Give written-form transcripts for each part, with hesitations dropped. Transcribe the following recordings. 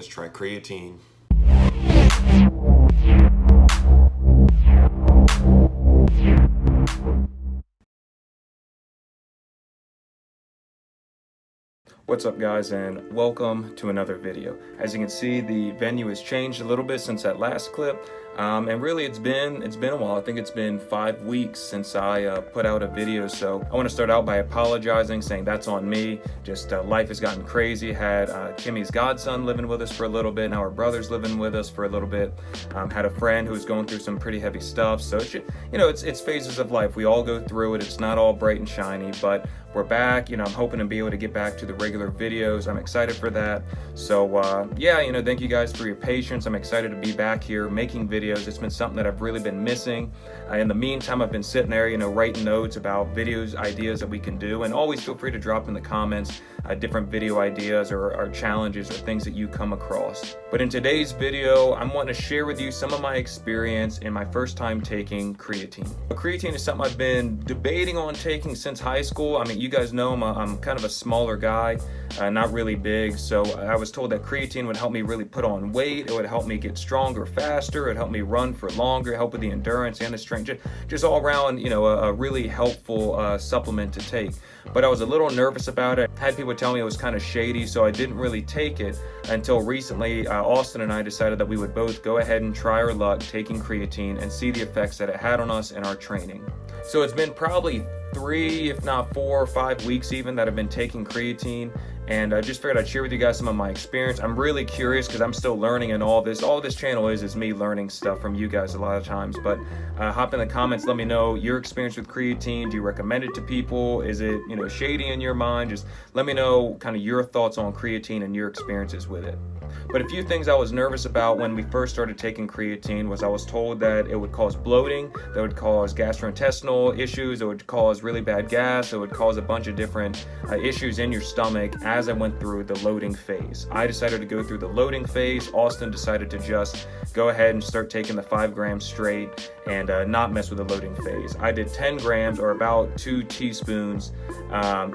Let's try creatine. What's up guys, and welcome to another video. As you can see, the venue has changed a little bit since that last clip, and really it's been a while. I think it's been 5 weeks since I put out a video, so I want to start out by apologizing, saying that's on me. Just life has gotten crazy. Had Kimmy's godson living with us for a little bit, now our brother's living with us for a little bit. Had a friend who was going through some pretty heavy stuff, so it's phases of life. We all go through it. It's not all bright and shiny, but we're back. I'm hoping to be able to get back to the regular videos. I'm excited for that. So yeah, thank you guys for your patience. I'm excited to be back here making videos. It's been something that I've really been missing. In the meantime, I've been sitting there, writing notes about videos, ideas that we can do, and always feel free to drop in the comments different video ideas or challenges or things that you come across. But in today's video, I'm wanting to share with you some of my experience in my first time taking creatine. Creatine is something I've been debating on taking since high school. I mean, you guys know I'm kind of a smaller guy, not really big, so I was told that creatine would help me really put on weight. It would help me get stronger faster. It would help me run for longer, help with the endurance and the strength, just all around, a really helpful supplement to take. But I was a little nervous about it. Had people tell me it was kind of shady, so I didn't really take it until recently. Austin and I decided that we would both go ahead and try our luck taking creatine and see the effects that it had on us in our training. So it's been probably 3, if not 4 or 5 weeks even that I've been taking creatine, and I just figured I'd share with you guys some of my experience. I'm really curious because I'm still learning, and all this channel is me learning stuff from you guys a lot of times. But hop in the comments, let me know your experience with creatine. Do you recommend it to people? Is it shady in your mind? Just let me know kind of your thoughts on creatine and your experiences with it. But a few things I was nervous about when we first started taking creatine was I was told that it would cause bloating, that would cause gastrointestinal issues, it would cause really bad gas, it would cause a bunch of different issues in your stomach as I went through the loading phase. I decided to go through the loading phase. Austin decided to just go ahead and start taking the 5 grams straight and not mess with the loading phase. I did 10 grams or about 2 teaspoons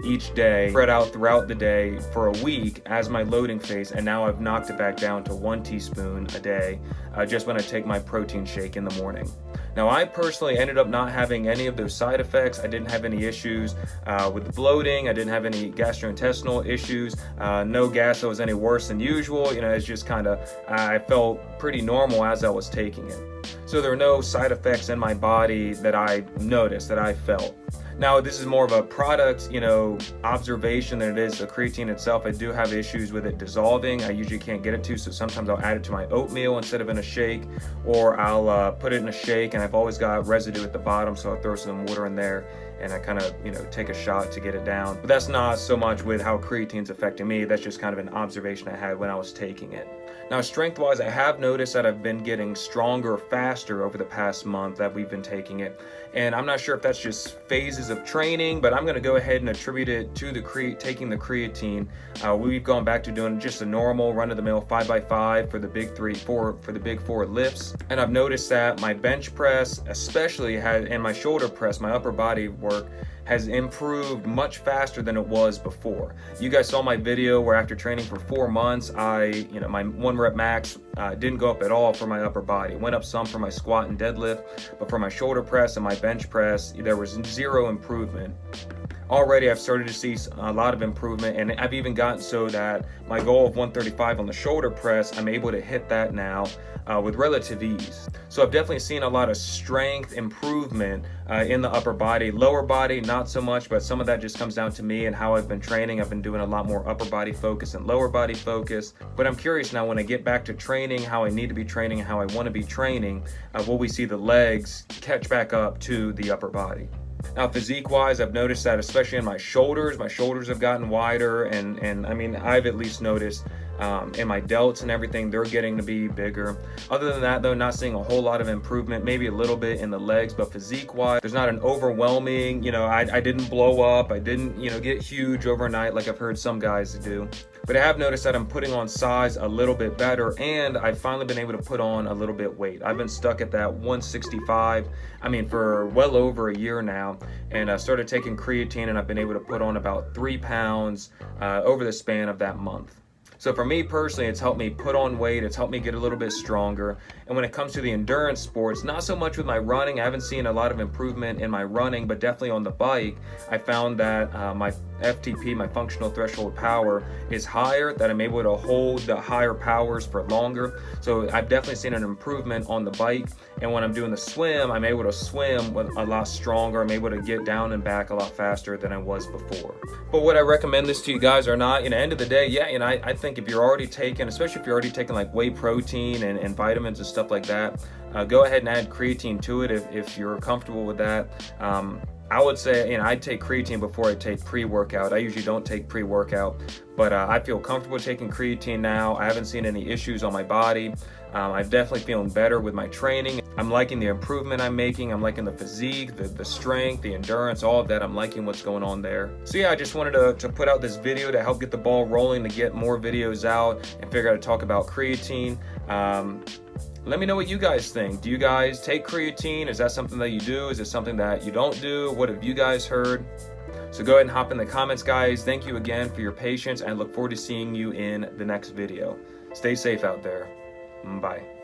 each day, spread out throughout the day for a week as my loading phase, and now I've knocked it back down to 1 teaspoon a day just when I take my protein shake in the morning. Now, I personally ended up not having any of those side effects. I didn't have any issues with the bloating. I didn't have any gastrointestinal issues. No gas that was any worse than usual. It's just kind of, I felt pretty normal as I was taking it. So there were no side effects in my body that I noticed, that I felt. Now, this is more of a product, observation than it is the creatine itself. I do have issues with it dissolving. I usually can't get it to, so sometimes I'll add it to my oatmeal instead of in a shake, or I'll put it in a shake, and I've always got residue at the bottom, so I'll throw some water in there and I kind of, take a shot to get it down. But that's not so much with how creatine's affecting me. That's just kind of an observation I had when I was taking it. Now, strength-wise, I have noticed that I've been getting stronger faster over the past month that we've been taking it. And I'm not sure if that's just phases of training, but I'm going to go ahead and attribute it to taking the creatine. We've gone back to doing just a normal run-of-the-mill 5x5 for the big 4 lifts. And I've noticed that my bench press, especially, and my shoulder press, my upper body work, has improved much faster than it was before. You guys saw my video where after training for 4 months, my 1 rep max didn't go up at all for my upper body. It went up some for my squat and deadlift, but for my shoulder press and my bench press, there was 0 improvement. Already I've started to see a lot of improvement, and I've even gotten so that my goal of 135 on the shoulder press, I'm able to hit that now with relative ease. So I've definitely seen a lot of strength improvement in the upper body. Lower body, not so much, but some of that just comes down to me and how I've been training. I've been doing a lot more upper body focus and lower body focus. But I'm curious now, when I get back to training, how I need to be training and how I want to be training, will we see the legs catch back up to the upper body? Now, physique-wise, I've noticed that especially in my shoulders have gotten wider, and I mean, I've at least noticed in my delts and everything, they're getting to be bigger. Other than that, though, not seeing a whole lot of improvement, maybe a little bit in the legs, but physique-wise, there's not an overwhelming, I didn't blow up, I didn't, get huge overnight like I've heard some guys do. But I have noticed that I'm putting on size a little bit better, and I've finally been able to put on a little bit weight. I've been stuck at that 165, for well over a year now, and I started taking creatine, and I've been able to put on about 3 pounds over the span of that month. So for me personally, it's helped me put on weight, it's helped me get a little bit stronger. And when it comes to the endurance sports, not so much with my running, I haven't seen a lot of improvement in my running, but definitely on the bike, I found that my FTP, my functional threshold power, is higher, that I'm able to hold the higher powers for longer. So I've definitely seen an improvement on the bike. And when I'm doing the swim, I'm able to swim with a lot stronger. I'm able to get down and back a lot faster than I was before. But would I recommend this to you guys or not? End of the day, yeah, I think if you're already taking, especially if you're already taking like whey protein and vitamins and stuff like that, go ahead and add creatine to it if you're comfortable with that. I would say, I'd take creatine before I take pre-workout. I usually don't take pre-workout, but I feel comfortable taking creatine now. I haven't seen any issues on my body. I'm definitely feeling better with my training. I'm liking the improvement I'm making. I'm liking the physique, the strength, the endurance, all of that. I'm liking what's going on there. So yeah, I just wanted to put out this video to help get the ball rolling, to get more videos out and figure out to talk about creatine. Let me know what you guys think. Do you guys take creatine? Is that something that you do? Is it something that you don't do? What have you guys heard? So go ahead and hop in the comments, guys. Thank you again for your patience, and I look forward to seeing you in the next video. Stay safe out there. Bye.